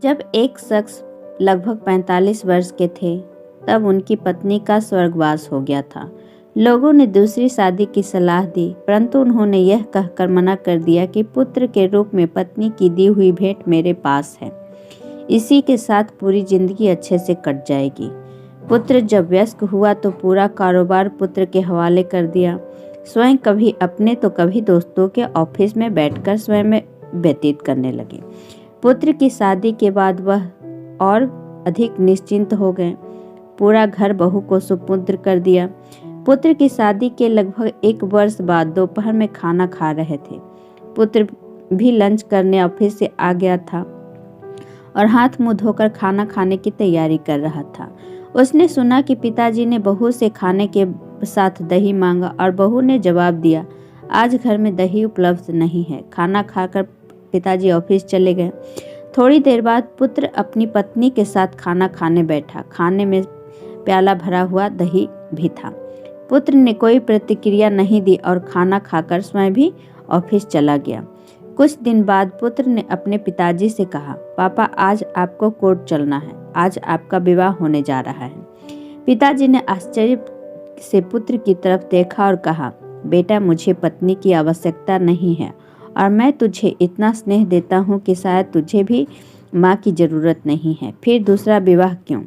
जब एक शख्स लगभग 45 वर्ष के थे, तब उनकी पत्नी का स्वर्गवास हो गया था। लोगों ने दूसरी शादी की सलाह दी, परंतु उन्होंने यह कहकर मना कर दिया कि पुत्र के रूप में पत्नी की दी हुई भेंट मेरे पास है। इसी के साथ पूरी जिंदगी अच्छे से कट जाएगी। पुत्र जब वयस्क हुआ तो पूरा कारोबार पुत्र के हवाले कर दिया। स्वयं कभी अपने तो कभी दोस्तों के ऑफिस में बैठकर स्वयं में व्यतीत करने लगे। पुत्र की शादी के बाद वह और अधिक निश्चिंत हो गए। पूरा घर बहू को सुपुत्र कर दिया। पुत्र की शादी के लगभग 1 वर्ष बाद दोपहर में खाना खा रहे थे। पुत्र भी लंच करने ऑफिस से आ गया था और हाथ मुंह धोकर खाना खाने की तैयारी कर रहा था। उसने सुना कि पिताजी ने बहू से खाने के साथ दही मांगा और बहू ने जवाब दिया, आज घर में दही उपलब्ध नहीं है। खाना खाकर पिताजी ऑफिस चले गए। थोड़ी देर बाद पुत्र अपनी पत्नी के साथ खाना खाने बैठा। खाने में प्याला भरा हुआ दही भी था। पुत्र ने कोई प्रतिक्रिया नहीं दी और खाना खाकर स्वयं भी ऑफिस चला गया। कुछ दिन बाद पुत्र ने अपने पिताजी से कहा, पापा आज आपको कोर्ट चलना है, आज आपका विवाह होने जा रहा है। पिताजी ने आश्चर्य से पुत्र की तरफ देखा और कहा, बेटा मुझे पत्नी की आवश्यकता नहीं है और मैं तुझे इतना स्नेह देता हूँ कि शायद तुझे भी माँ की जरूरत नहीं है, फिर दूसरा विवाह क्यों?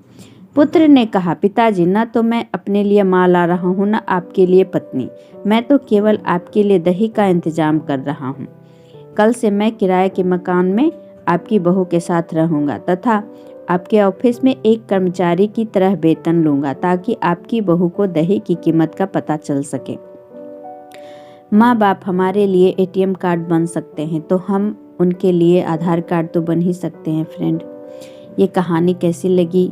पुत्र ने कहा, पिताजी न तो मैं अपने लिए माँ ला रहा हूँ न आपके लिए पत्नी, मैं तो केवल आपके लिए दही का इंतजाम कर रहा हूँ। कल से मैं किराए के मकान में आपकी बहू के साथ रहूंगा तथा आपके ऑफिस में एक कर्मचारी की तरह वेतन लूंगा ताकि आपकी बहू को दही की कीमत का पता चल सके। माँ बाप हमारे लिए ATM कार्ड बन सकते हैं तो हम उनके लिए आधार कार्ड तो बन ही सकते हैं। फ्रेंड, ये कहानी कैसी लगी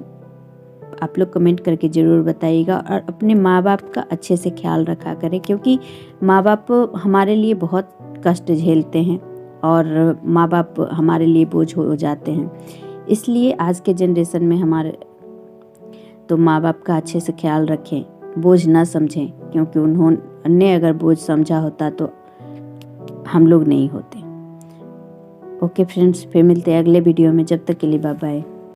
आप लोग कमेंट करके ज़रूर बताइएगा और अपने माँ बाप का अच्छे से ख्याल रखा करें, क्योंकि माँ बाप हमारे लिए बहुत कष्ट झेलते हैं और माँ बाप हमारे लिए बोझ हो जाते हैं। इसलिए आज के जनरेशन में हमारे तो माँ बाप का अच्छे से ख्याल रखें, बोझ ना समझें, क्योंकि उन्होंने अगर बोझ समझा होता तो हम लोग नहीं होते। ओके फ्रेंड्स, फिर मिलते हैं अगले वीडियो में। जब तक के लिए बाय बाय।